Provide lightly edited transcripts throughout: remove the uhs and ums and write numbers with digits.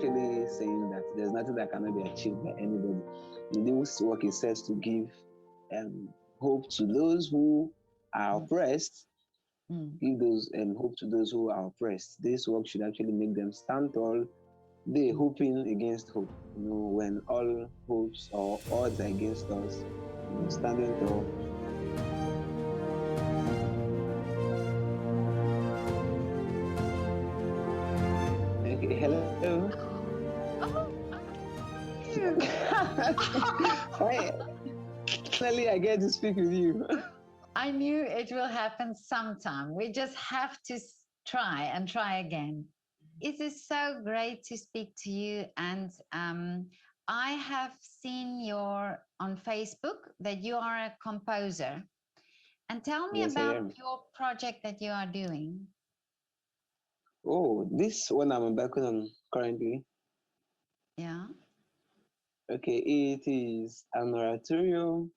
actually saying that there's nothing that cannot be achieved by anybody. This work is set to give hope to those who are oppressed, give those hope to those who are oppressed. This work should actually make them stand tall. They hoping against hope. When all hopes or odds are against us, standing tall. Okay, hello. Finally, I get to speak with you. I knew it will happen sometime. We just have to try and try again. It is so great to speak to you. And I have seen on Facebook that you are a composer. And tell me Yes, I about am. your project that you are doing. Oh, this one I'm working on currently. Yeah. Okay, it is an oratorio.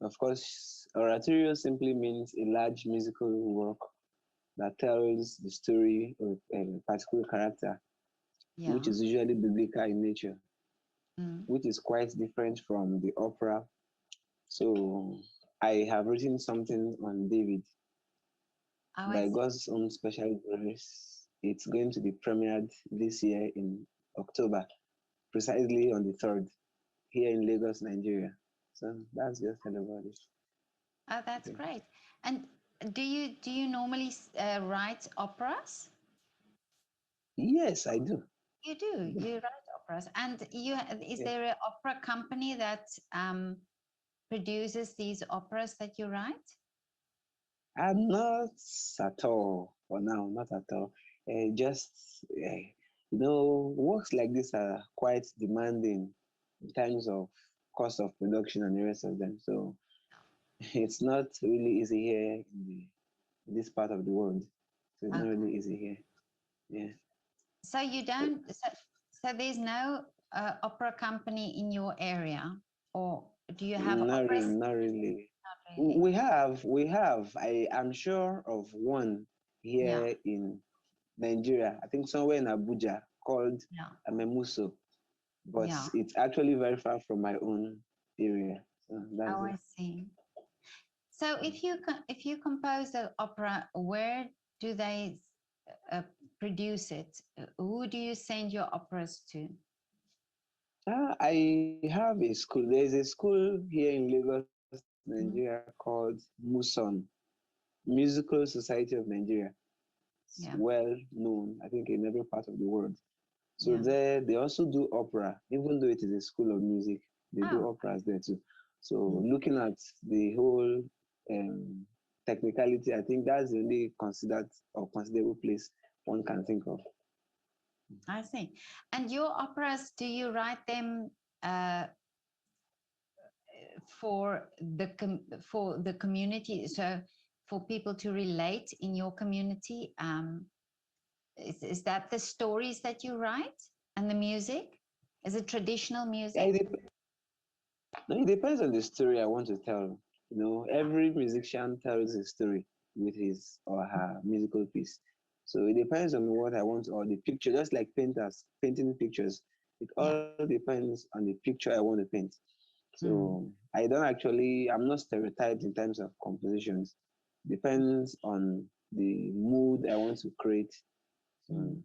Of course, oratorio simply means a large musical work that tells the story of a particular character, Yeah. which is usually biblical in nature, Mm. which is quite different from the opera. So I have written something on David. Oh, I By see. God's own special grace, it's going to be premiered this year in October, precisely on the 3rd, here in Lagos, Nigeria. So that's just all about it. Oh, that's Okay. great. And do you normally write operas? Yes, I do. You do. You write operas, and is Yeah. there an opera company that produces these operas that you write? I'm not at all, for now, not at all. Works like this are quite demanding in terms of cost of production and the rest of them. So it's not really easy here in this part of the world. So it's not Okay. really easy here. Yeah. So you So, don't. So there's no opera company in your area, or do you have not really, operas? not really. Not really. We have. I am sure of one Yeah. here in Nigeria. I think somewhere in Abuja called Yeah. Amemuso, but Yeah. it's actually very far from my own area. So that's Oh, it. I see. So if you compose an opera, where do they uh, produce it? Who do you send your operas to? I have a school. There's a school here in Lagos, Nigeria called Muson, Musical Society of Nigeria. It's Yeah. well known, I think, in every part of the world. So Yeah. there, they also do opera, even though it is a school of music. They do Oh. operas there too. So Mm. looking at the whole technicality, I think that's the only considered or considerable place one can think of. I see. And your operas, do you write them uh, for the community? So for people to relate in your community, is that the stories that you write and the music? Is it traditional Yeah, music? no, it depends on the story I want to tell. Every musician tells a story with his or her musical piece. So it depends on what I want or the picture, just like painters painting pictures. It Yeah. all depends on the picture I want to paint. Mm. So I'm not stereotyped in terms of compositions. Depends on the mood I want to create. So Mm.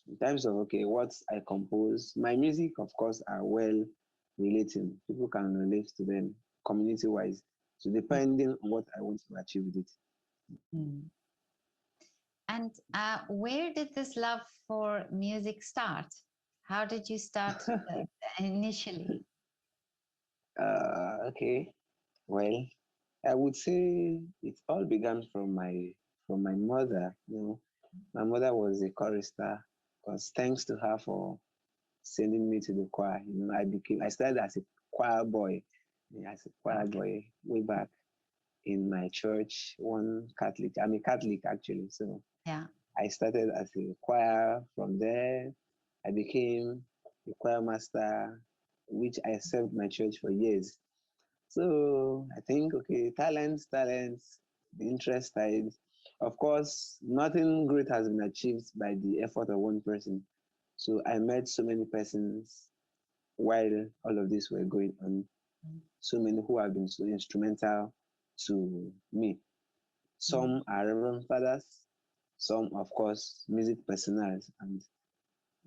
in terms of what I compose, my music, of course, are well relating. People can relate to them community wise. So depending on what I want to achieve with it. Mm. And where did this love for music start? How did you start initially? Okay. Well, I would say it all began from my mother. My mother was a chorister. Because thanks to her for sending me to the choir, I started as a choir boy, as a choir Okay. boy way back in my church. One Catholic, I'm a Catholic actually, so Yeah. I started as a choir. From there, I became a choir master, which I served my church for years. So I think, talents, the interest side. Of course, nothing great has been achieved by the effort of one person. So I met so many persons while all of this were going on, so many who have been so instrumental to me. Mm. Some are Reverend Fathers, some, of course, music personals. And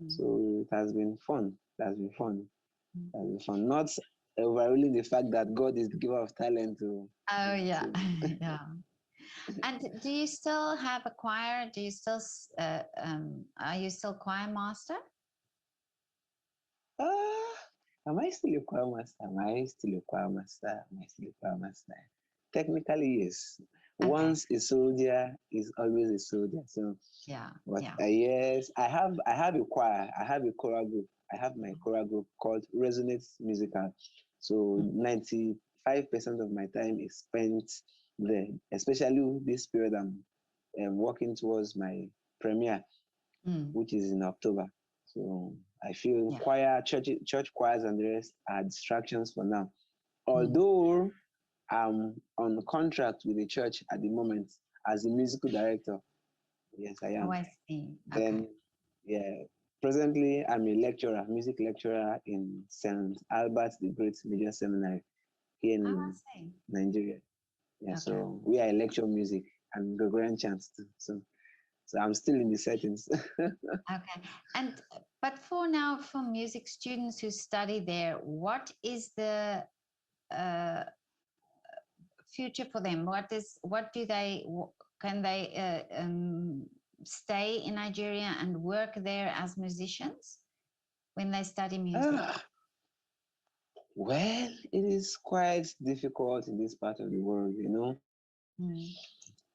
Mm. so it has been fun. It has been fun. Mm. It has been fun. Not overruling the fact that God is the giver of talent Oh yeah, to yeah. And do you still have a choir? Do you still are you still choir master? Ah, am I still a choir master? Am I still a choir master? Am I still a choir master? Technically, yes. Okay. Once a soldier is always a soldier. So, Yeah, but yeah. yes, I have a choir. I have a choral group. I have my choral group called Resonate Musical. So Mm. 95% of my time is spent there, especially this period I'm working towards my premiere, Mm. which is in October. So I feel Yeah. church choirs and the rest are distractions for now. Mm. Although I'm on contract with the church at the moment as a musical director. Yes, I Oh, am. I see. Okay. Then, yeah, presently I'm a lecturer, music lecturer in St. Albert the Great Major Seminary here Oh, I in see. Nigeria. Yeah, Okay. so we are lecture music and Gregorian chants too. So I'm still in the settings. Okay. And but for now, for music students who study there, what is the uh, future for them? What do they can they stay in Nigeria and work there as musicians when they study music? Ah, well, it is quite difficult in this part of the world. Mm.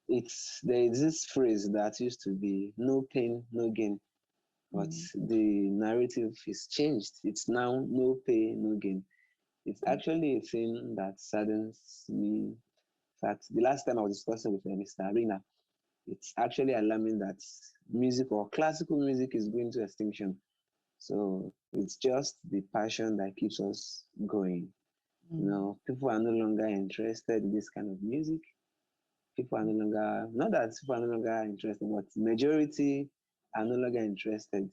There is this phrase that used to be no pain, no gain. But Mm. the narrative is changed. It's now no pay, no gain. It's Mm. actually a thing that saddens me. In fact, the last time I was discussing with Mr. Arena, it's actually alarming that music or classical music is going to extinction. So it's just the passion that keeps us going. Mm. People are no longer interested in this kind of music. People are no longer, not that people are no longer interested, but majority are no longer interested.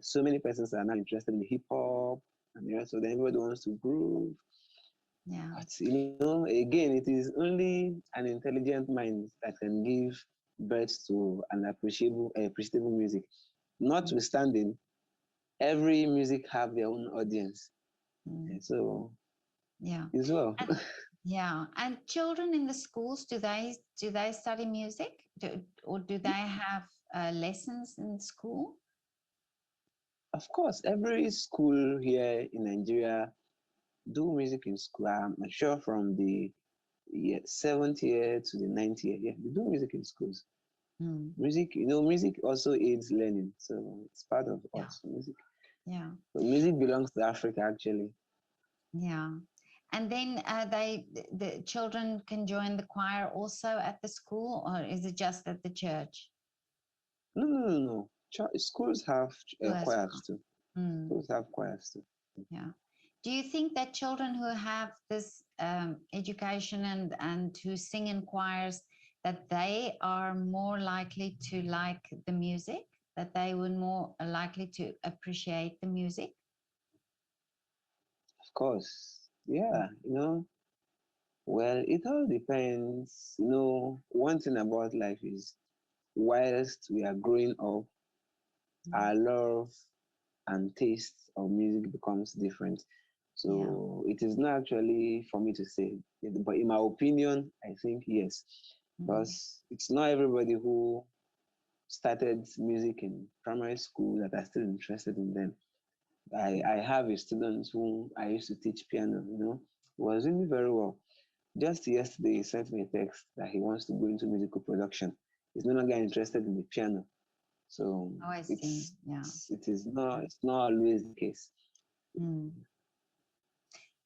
So many persons are now interested in hip hop and the rest of them. Everybody wants to groove. Yeah. But again, it is only an intelligent mind that can give birth to an appreciable music. Mm. Notwithstanding, every music have their own audience. Mm. And so Yeah. as well. And yeah. And children in the schools, do they study music? Or do they have lessons in school? Of course, every school here in Nigeria do music in school. I'm sure from the seventh year to the ninth year, yeah, they do music in schools. Mm. Music also aids learning, so it's part of Yeah. us. Music, Yeah. so music belongs to Africa, actually. Yeah. And then the children can join the choir also at the school, or is it just at the church? No, no, no, no. Schools have Who has choirs choir? too. Mm, Schools have choirs too. yeah. Do you think that children who have this education and who sing in choirs, that they are more likely to like the music, that they were more likely to appreciate the music? Of course, yeah. Well, it all depends. One thing about life is, whilst we are growing up, Mm. our love and taste of music becomes different. Yeah. So it is not actually for me to say, but in my opinion, I think yes, Mm. because it's not everybody who started music in primary school that are still interested in them. I have a student who I used to teach piano, was doing very well. Just yesterday, he sent me a text that he wants to go into musical production. He's no longer interested in the piano. So Oh, I see. Yeah. it's not always the case. Mm.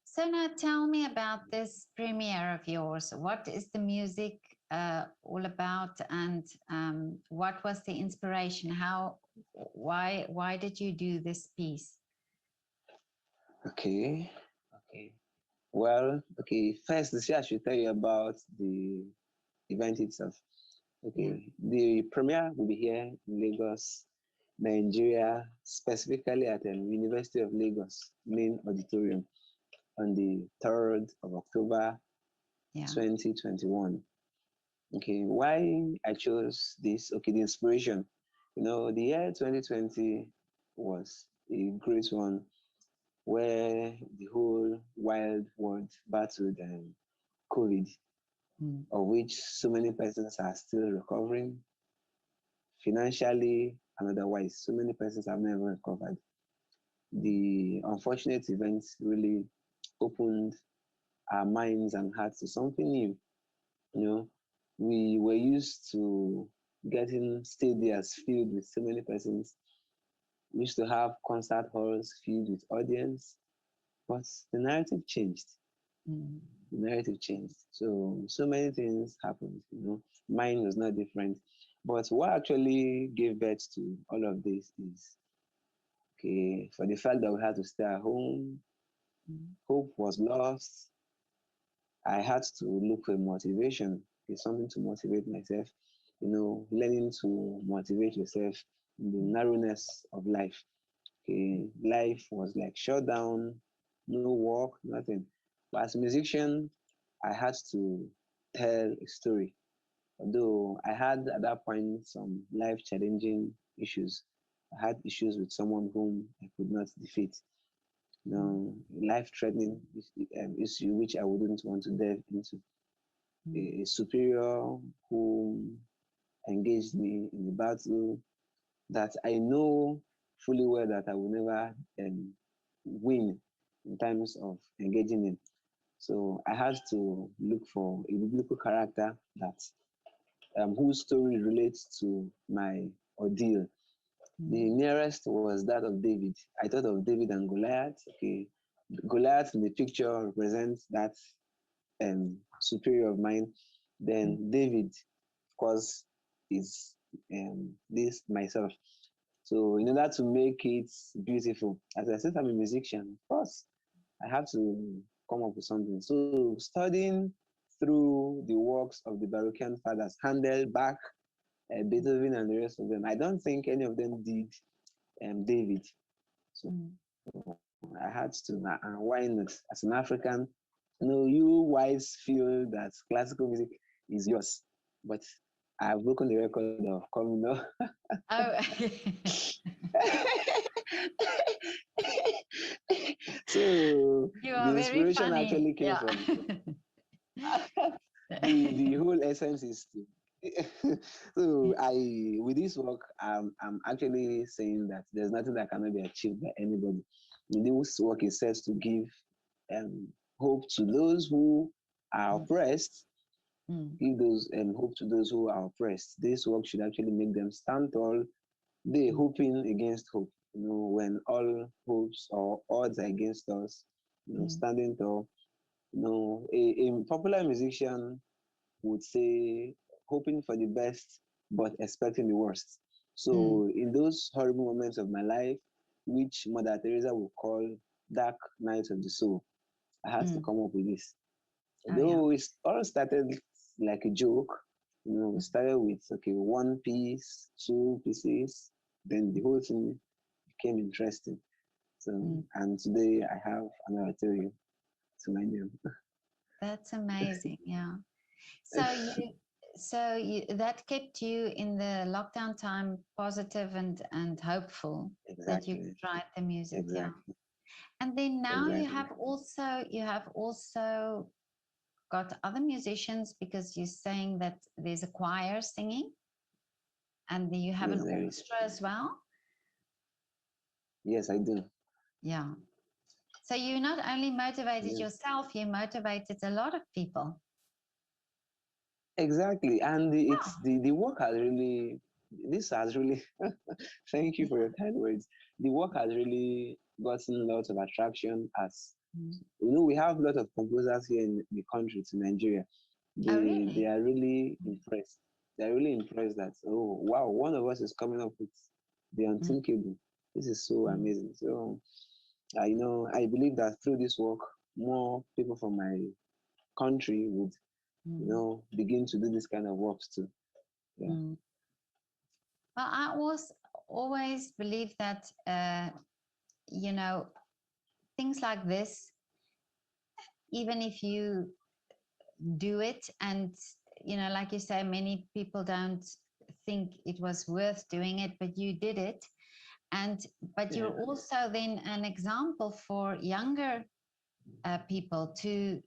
So now tell me about this premiere of yours. What is the music all about, and what was the inspiration? Why did you do this piece? Okay. Okay. Well, okay. First, I should tell you about the event itself. Yeah. Okay. The premiere will be here in Lagos Nigeria, specifically at the University of Lagos main auditorium on the 3rd of October Yeah. 2021. Okay, why I chose this? Okay, the inspiration. The year 2020 was a great one where the whole wild world battled COVID, Mm. of which so many persons are still recovering financially and otherwise. So many persons have never recovered. The unfortunate events really opened our minds and hearts to something new. You know, we were used to getting stadiums filled with so many persons. We used to have concert halls filled with audience, but the narrative changed. Mm. The narrative changed. So many things happened. Mine was not different. But what actually gave birth to all of this is okay for the fact that we had to stay at home. Mm. Hope was lost. I had to look for motivation. It's something to motivate myself. Learning to motivate yourself in the Mm. narrowness of life. Okay, life was like shut down, no work, nothing. But as a musician, I had to tell a story. Although I had at that point some life challenging issues. I had issues with someone whom I could not defeat. Mm. Life threatening issue which I wouldn't want to delve into. Mm. A superior who engaged me in a battle that I know fully well that I will never win in terms of engaging in. So I had to look for a biblical character that whose story relates to my ordeal. The Mm. nearest was that of David. I thought of David and Goliath. Okay, Goliath in the picture represents that superior of mine. Mm. Then David, of course, is this myself. So in order to make it beautiful, as I said, I'm a musician. Of course, I have to come up with something. So studying through the works of the Baroque fathers, Handel, Bach, Beethoven, and the rest of them, I don't think any of them did David. So Mm. I had to, and why not? As an African, you whites feel that classical music is yours, but I've broken the record of coming up. Oh. So You the are very inspiration funny. actually came Yeah. from the whole essence is to so I with this work I'm actually saying that there's nothing that cannot be achieved by anybody. This work is set to give um, hope to those who are Mm. oppressed, Mm. give those hope to those who are oppressed. This work should actually make them stand tall. They Mm. hoping against hope. When all hopes or odds are against us, Mm. standing tall. A popular musician would say hoping for the best but expecting the worst. Mm. So in those horrible moments of my life, which Mother Teresa would call dark nights of the soul, I had to Mm. come up with this. Oh, yeah. Though it all started like a joke, we Mm. started with okay, one piece, two pieces, then the whole thing became interesting. So Mm. and today I have an oratorio to my name. That's amazing. Yeah. So that kept you in the lockdown time positive and hopeful that you Exactly, tried the music. Yeah. exactly, And then now exactly. you have also got other musicians because you're saying that there's a choir singing and you have Yes, an there is. orchestra as well. Yes, I do. Yeah. So you not only motivated Yes. yourself, you motivated a lot of people. Exactly. And the work has really this has really thank you Yeah. for your kind words. The work has really gotten lots of attraction as Mm. we have a lot of composers here in the country to Nigeria. Oh, They really? are really impressed. They're really impressed that oh wow, one of us is coming up with the Mm. unthinkable. This is so Mm. amazing. So I believe that through this work, more people from my country would Mm. begin to do this kind of works too. Yeah. Mm. Well, I always believe that, you know, things like this, even if you do it and, you know, like you say, many people don't think it was worth doing it, but you did it. And, but Yeah. you're also then an example for younger people to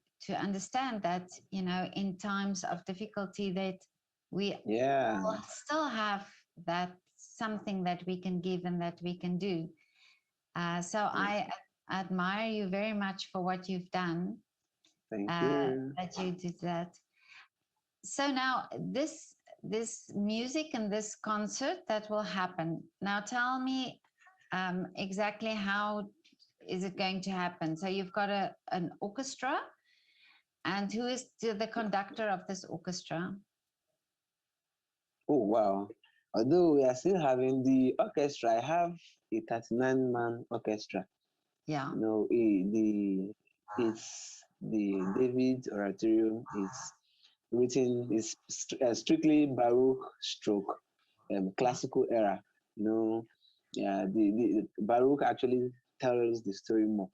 understand that, you know, in times of difficulty, that we Yeah. all still have that something that we can give and that we can do. So Yeah. I admire you very much for what you've done, Thank you. that you did that. So now this music and this concert that will happen. Now tell me exactly how is it going to happen? So you've got an orchestra, and who is the conductor of this orchestra? Oh, wow. Although we are still having the orchestra, I have a 39-man orchestra. Yeah. You know, it's the David oratorio. It's written is strictly Baroque stroke classical era. You know, yeah, the Baroque actually tells the story more.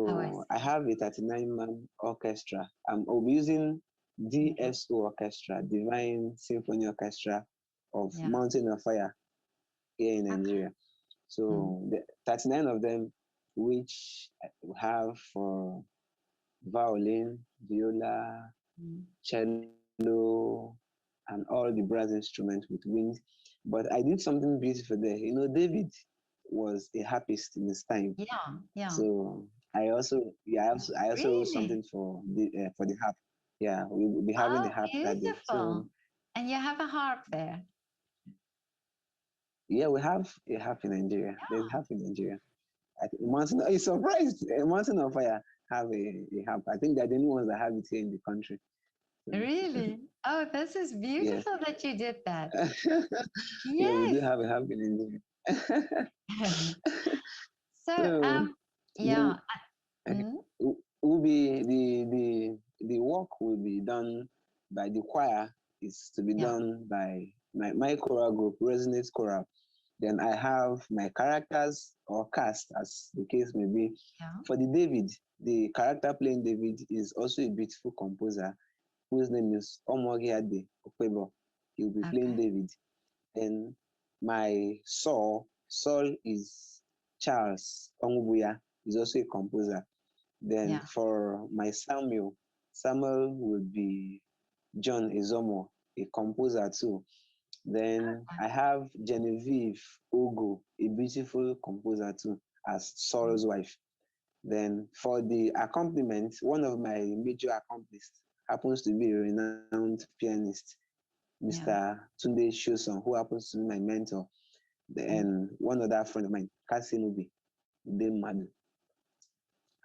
Oh, I So I see. have a 39-man orchestra. I'll be using Mhm. DSO Orchestra, Divine Symphony Orchestra of Yeah. Mountain of Fire here in Okay. Nigeria. Mm. So the 39 of them, which we have for violin, viola, Mm. cello, and all the brass instruments with wind. But I did something beautiful there. You know, David was a harpist in his time. Yeah. Yeah. So I also wrote Really? something for the harp. Yeah, we will be having Oh, the harp that day. So beautiful. And you have a harp there. yeah, we have a harp in Nigeria. There's a Yeah. harp in Nigeria. I think Mountain. It's surprised. Mountain of Fire have a harp. I think they're the only ones that have it here in the country. So Really? Oh, this is yes, beautiful that you did that. yeah, we do Yes. have a harp in Nigeria. So, So yeah. the okay, Mm, will be the work will be done by the choir is to be yeah. done by my choral group, Resonate Choral. Then I have my characters or cast, as the case may be. Yeah. For the David, the character playing David is also a beautiful composer whose name is Omogiade Okpebo. He'll be playing Okay. David. Then my Saul is Charles Ongubuya, is also a composer. Then Yeah. for my Samuel will be John Izomo, a composer too. Then I have Genevieve Ogo, a beautiful composer too, as Mm, Saul's wife. Then for the accompaniment, one of my major accomplishments happens to be a renowned pianist, yeah. Mr. Tunde Shoson, who happens to be my mentor, Mm, and one other friend of mine, Kasinubi Demadu,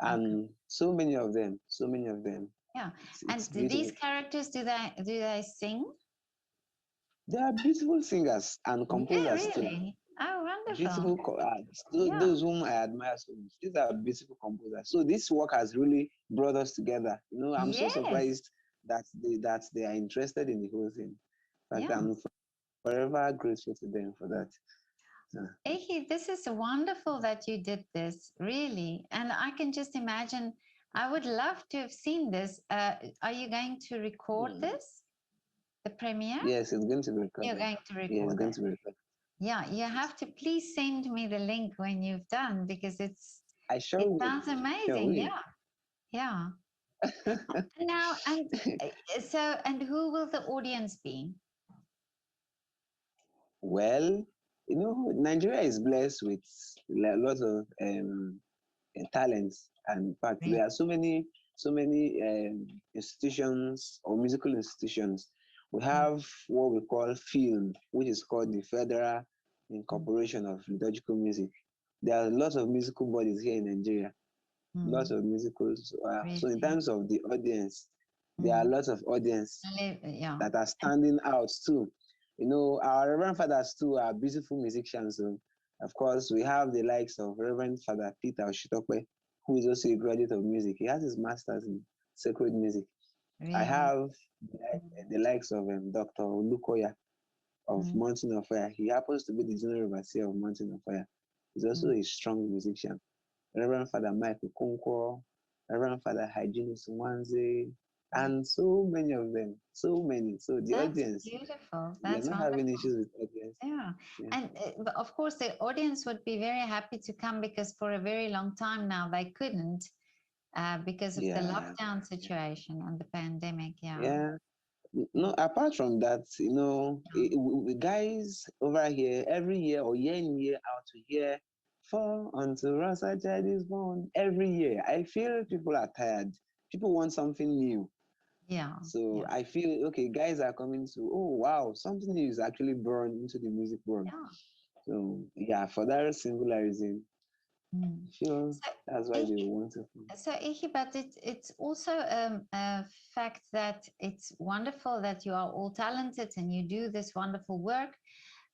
okay. and so many of them. Yeah. It's And these beautiful. characters, do they sing? They are beautiful singers and Yeah, composers too. really. Oh, wonderful. Beautiful, Yeah. those whom I admire so much. These are beautiful composers. So this work has really brought us together. You know, I'm so Yes. surprised that they are interested in the whole thing. In fact, Yeah. I'm forever grateful to them for that. So, Eki, this is wonderful that you did this, really. And I can just imagine, I would love to have seen this. Are you going to record hmm. this, the premiere? Yes, it's going to be You're recorded. going to Yeah, it's record going it. to be recorded. Yeah, you Yes. have to please send me the link when you've done because I sure it will. sounds I sure amazing. will. Yeah, yeah. Now and who will the audience be? Well, you know, Nigeria is blessed with a lot of talents. And in fact, Really? there are so many institutions or musical institutions. We Mm, have what we call film, which is called the Federal mm, Incorporation of Liturgical Music. There are lots of musical bodies here in Nigeria, lots mm, of musicals. So in really? terms of the audience, there are Mm. lots of audience Yeah. that are And, standing out too. You know, our Reverend Fathers too are beautiful musicians. So of course, we have the likes of Reverend Father Peter Oshitokwe, who is also a graduate of music. He has his master's in sacred music. I really? have Mm, the likes of Dr. Lukoya. of Mm. Mountain of Fire. He happens to be the general overseer of Mountain of Fire. He's also Mm. a strong musician. Reverend Father Michael Kunkwo, Reverend Father Hyginus Mwanze, Mm. and so many of them. So many. So the That's audience, beautiful. we are That's not having wonderful. issues with audience. Yeah. Yeah. And but of course, the audience would be very happy to come because for a very long time now they couldn't because of the Yeah. lockdown Yeah. situation and the pandemic. Yeah. Yeah. Yeah. No, apart from that, guys over here every year or year in year out to hear for until Rasa child is born every year. I feel people are tired. People want something new. Yeah. So Yeah. I feel okay, guys are coming to, oh wow, something new is actually born into the music world. Yeah. So yeah, for that singular reason, Mm. I feel So, that's why they want to come. so Ichi, but it's also a fact that it's wonderful that you are all talented and you do this wonderful work.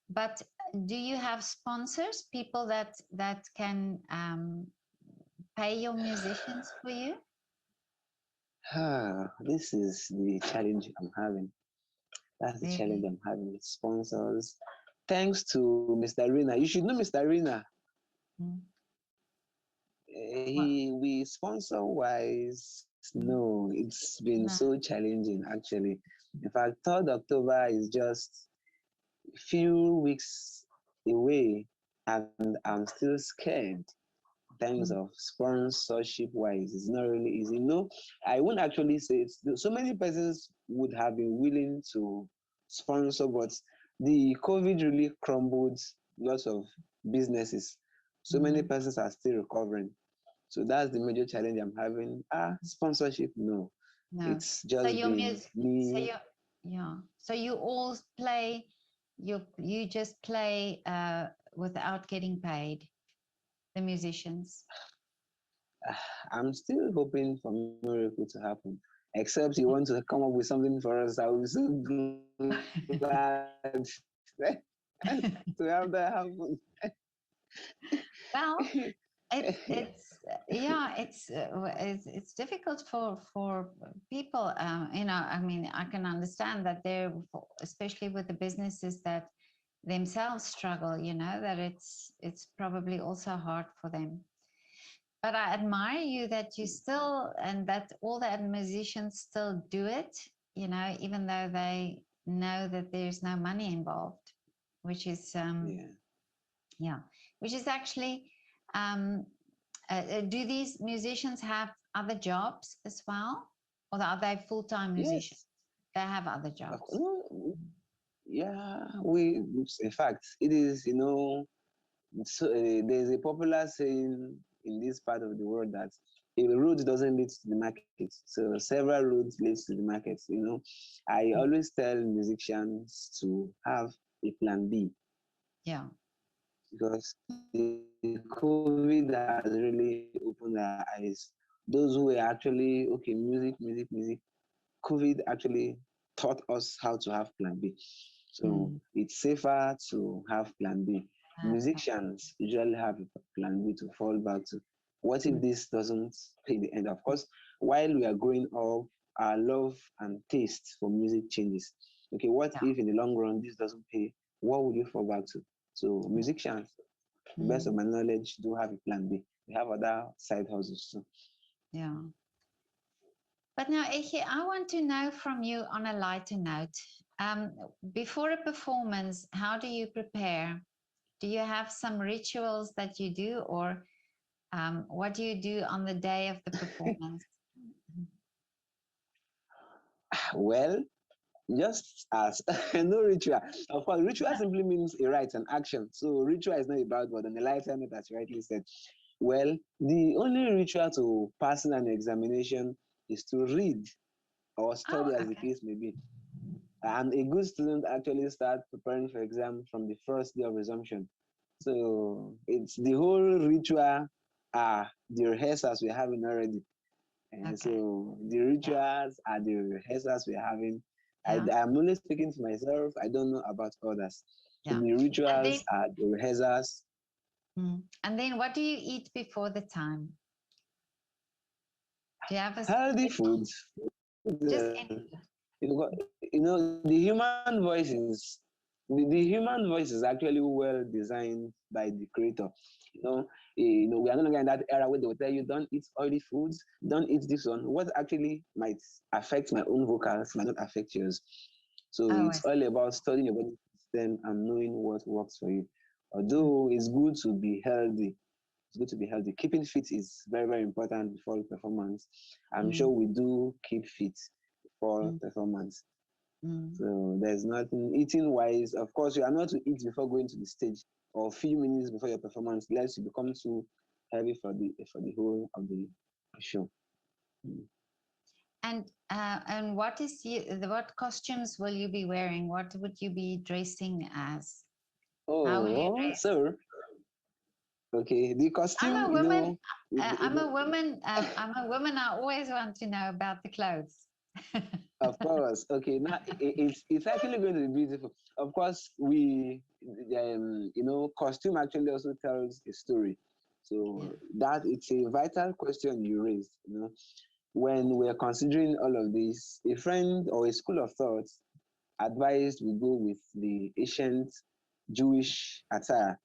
But do you have sponsors, people that can pay your musicians for you? This is the challenge I'm having. That's the challenge Really? I'm having with sponsors. Thanks to Mr. Rina. You should know Mr. Rina. Mm. What? We sponsor wise. Mm. No, it's been No. so challenging actually. In fact, 3rd October is just few weeks away, and I'm still scared in terms Mm. of sponsorship wise. It's not really easy. No, I won't actually say it's so many persons would have been willing to sponsor, but the COVID really crumbled lots of businesses. So many Mm. persons are still recovering. So that's the major challenge I'm having. Sponsorship, no. No. It's So just your been music. So me. you. Yeah. So you all play. You just play without getting paid. The musicians. I'm still hoping for miracle to happen. Except you want to come up with something for us, I will be so glad to have that happen. Well, it Yeah. it's yeah, it's difficult for people. I mean, I can understand that they're especially with the businesses that themselves struggle. That it's probably also hard for them. But I admire you that you still and that all the musicians still do it. Even though they know that there's no money involved, which is Yeah. yeah, which is actually, um, do these musicians have other jobs as well? Or are they full time musicians? Yes. They have other jobs. No, yeah. In fact, it is, so, there's a popular saying in this part of the world that a road doesn't lead to the market. So several roads lead to the market. I Mm. always tell musicians to have a plan B Yeah. because the COVID has really opened our eyes. Those who were actually, okay, music, COVID actually taught us how to have plan B. So Mm. it's safer to have plan B. Okay. Musicians usually have a plan B to fall back to. What if Mm. this doesn't pay the end? Of course, while we are growing up, our love and taste for music changes. Okay, what Yeah. if in the long run this doesn't pay? What would you fall back to? So musicians, to the best of Mm. my knowledge, do have a plan B. They have other side hustles too. Yeah. But now, Echi, I want to know from you on a lighter note. Um, Before a performance, how do you prepare? Do you have some rituals that you do, or what do you do on the day of the performance? Well, just as no ritual. Of course, ritual simply means a rite, an action. So ritual is not about but on the lighter note, as you rightly said. Well, the only ritual to passing an examination is to read or Oh, study, as the okay. case may be. And a good student actually starts preparing for exam from the first day of resumption. So it's the whole ritual, the rehearsals we're having already. And Okay. so the Yeah. rituals are the rehearsals we're having. Yeah. I'm only speaking to myself. I don't know about others. So Yeah. the And then, rituals are the rehearsals. what do you eat before the time? Do you have a Healthy special, food. just any food? The human voice is the human voice is actually well designed by the creator. You know, we are no longer in that era where they will tell you don't eat oily foods, don't eat this one. What actually might affect my own vocals might not affect yours. So Oh, it's all about studying your body system and knowing what works for you. Although it's good to be healthy, it's good to be healthy. Keeping fit is very, very important before performance. I'm sure mm, we do keep fit before mm, performance. mm. So there's nothing eating wise. Of course, you are not to eat before going to the stage or a few minutes before your performance, lest you become too heavy for the whole of the show. Mm. And what is what costumes will you be wearing? What would you be dressing as? How will you Oh, dress? so okay, the I'm costume, a woman. we I'm a do, woman. I'm a woman. I always want to know about the clothes. of course. Okay, now it's actually going to be beautiful. Of course, costume actually also tells a story. Yeah. So that it's a vital question you raised. When we're considering all of this, a friend or a school of thought advised we go with the ancient Jewish attire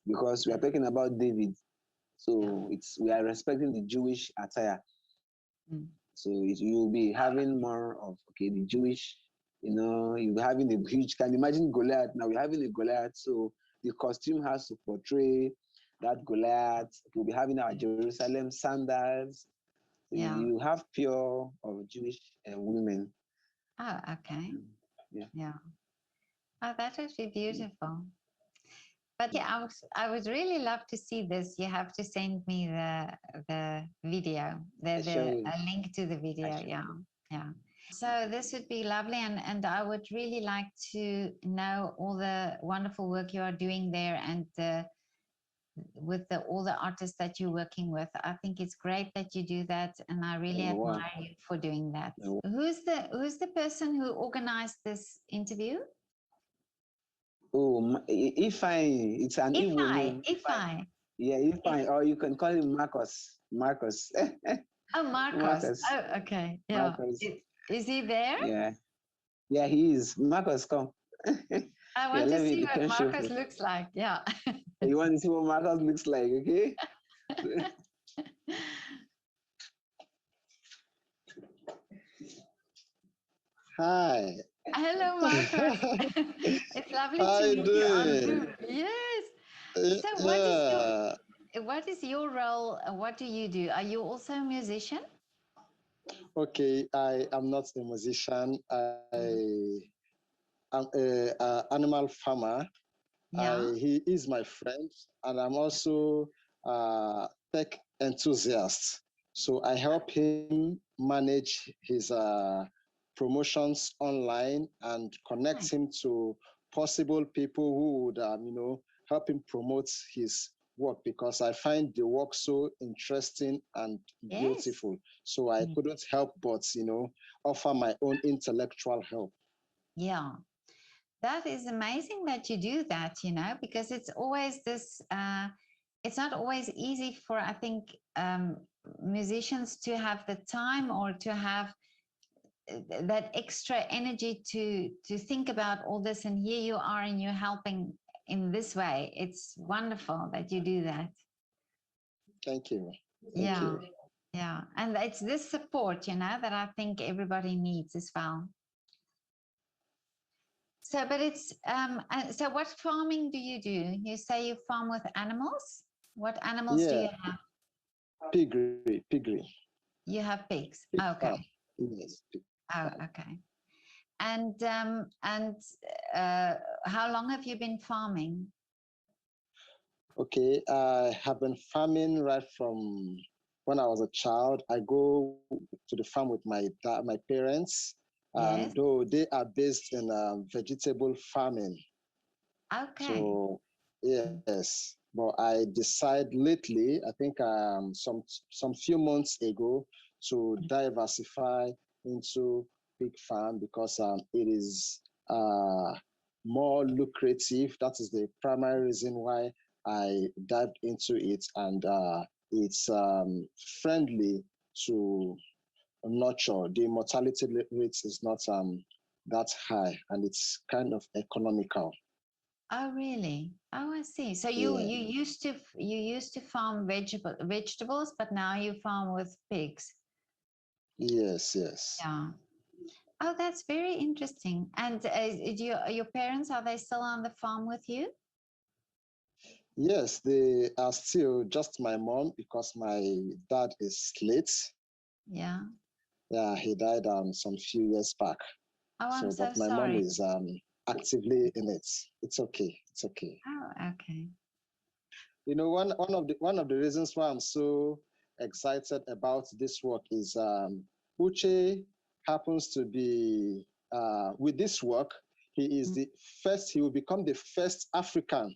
because we are talking about David. Yeah. So we are respecting the Jewish attire. Mm. So you'll be having more of the Jewish, you'll be having a huge. Can you imagine Goliath? Now we're having a Goliath, so the costume has to portray that Goliath. We'll be having our Jerusalem sandals. So Yeah. you have pure of Jewish women. Oh, okay. Mm, yeah. Yeah. Oh, that would be beautiful. But yeah, I would really love to see this. You have to send me the video, I the sure will. a link to the I video. sure Yeah, will. yeah. So this would be lovely, and I would really like to know all the wonderful work you are doing there, and with all the artists that you're working with. I think it's great that you do that, and I really Wow. admire you for doing that. Who's the person who organized this interview? Oh, Ify, it's an Igbo Ify, name. Ify. Yeah, Ify, or you can call him Marcus. Marcus. Oh, Marcos. Marcus. Oh, okay. Yeah. Marcus. Is he there? Yeah. Yeah, he is. Marcus, come. I Yeah, want to let me see you what can show Marcos you. looks like. Yeah. You want to see what Marcus looks like, okay? Hi. Hello, Marcos. It's lovely How to you meet you on doing? Zoom. Yes. So Yeah. what is your role? What do you do? Are you also a musician? Okay, I am not a musician. Mm. I'm a animal farmer. Yeah. He is my friend, and I'm also a tech enthusiast. So I help him manage his promotions online and connect Nice. him to possible people who would, help him promote his work because I find the work so interesting and Yes. beautiful. So I Mm. couldn't help but, offer my own intellectual help. Yeah. That is amazing that you do that, because it's always this, it's not always easy for, I think, musicians to have the time or to have that extra energy to think about all this. And here you are and you're helping in this way. It's wonderful that you do that. Thank you. Thank Yeah. you. Yeah. And it's this support, that I think everybody needs as well. So, but so what farming do you do? You say you farm with animals? What animals do Yeah, you have? piggery, You have pigs. pig farm. Okay. Yes, pig Oh, farm. okay. And uh, how long have you been farming? Okay, I have been farming right from when I was a child. I go to the farm with my dad, my parents, and Yes. though they are based in vegetable farming. Okay. So yes, but I decide lately, I think some few months ago, to diversify into pig farm because it is more lucrative. That is the primary reason why I dived into it, and it's friendly to nurture. The mortality rate is not that high, and it's kind of economical. Oh, really? Oh, I see. So Yeah. you used to farm vegetables, but now you farm with pigs. Yes, yes. Yeah. Oh, that's very interesting. And your parents, are they still on the farm with you? Yes, they are still just my mom because my dad is late. Yeah. Yeah, he died some few years back. Oh, I'm So, but so my mom sorry. is actively in it. It's okay. It's okay. Oh, okay. You know, one of the reasons why I'm so excited about this work is Uche happens to be with this work. He is Mm. the first. He will become the first African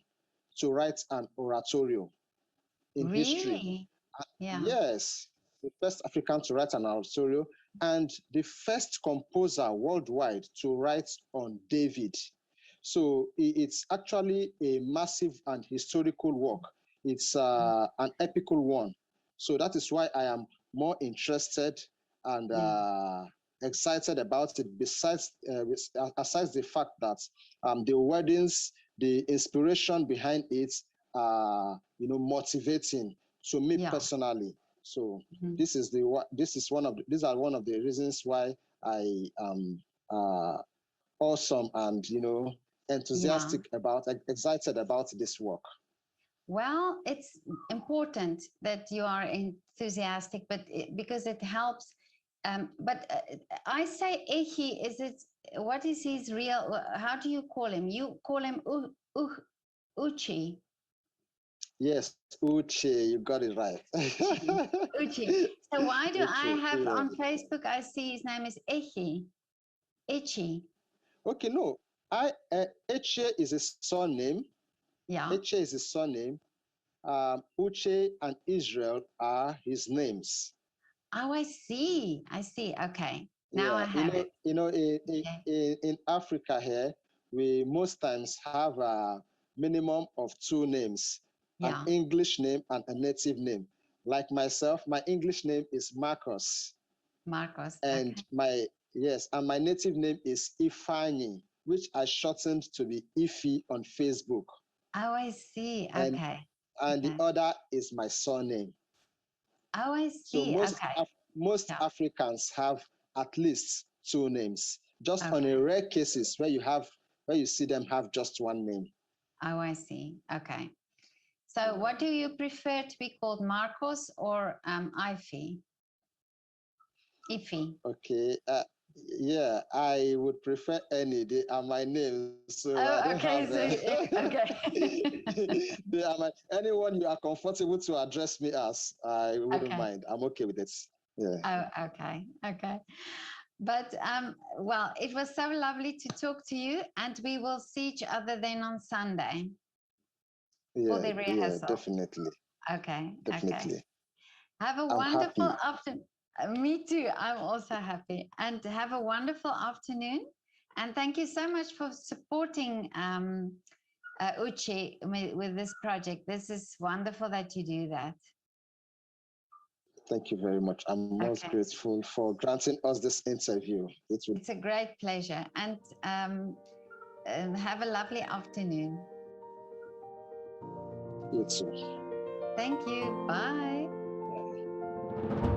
to write an oratorio in history. Really? Yeah. Yes, the first African to write an oratorio and the first composer worldwide to write on David. So it's actually a massive and historical work. It's Mm. an epical one. So that is why I am more interested and Yeah. excited about it. Aside the fact that the weddings, the inspiration behind it, motivating to me Yeah. personally. So Mhm. these are one of the reasons why I am awesome and Yeah. enthusiastic about excited about this work. Well, it's important that you are enthusiastic, but because it helps. But I say Echi, is it, what is his real, how do you call him? You call him Uche. Yes, Uche, you got it right. Uche. Uche. So why do I Uche, have yeah. on Facebook, I see his name is Echi. Echi. Okay, no, Echie is a surname. Yeah. Echie is a surname. Uche and Israel are his names. Oh, I see. I see. Okay. Now I Yeah, have it. Okay. in Africa here, we most times have a minimum of two names, an Yeah. English name and a native name. Like myself, my English name is Marcus, Marcos. and Okay. my native name is Ify, which I shortened to be Ify on Facebook, Oh, I see. and Okay. the Okay. other is my surname. Oh, I So see. Okay. most Yeah. Africans have at least two names. Just on a Okay. rare cases where you see them have just one name. Oh, I see. Okay. So what do you prefer to be called, Marcos or Ify? Ify. Okay. Yeah, I would prefer any. They are my names, so I don't Oh, have okay. So, okay. they are my anyone you are comfortable to address me as. I wouldn't Okay. mind. I'm okay with it. Yeah. Oh, okay. Okay. But well, it was so lovely to talk to you, and we will see each other then on Sunday for Yeah, the yeah, rehearsal. definitely. Okay. Okay. Definitely. Have a I'm wonderful happy. afternoon. Me too. I'm also happy. And have a wonderful afternoon. And thank you so much for supporting Uche with this project. This is wonderful that you do that. Thank you very much. I'm most Okay. grateful for granting us this interview. It will. It's a great pleasure. And have a lovely afternoon. You too. Thank you. Bye. Bye.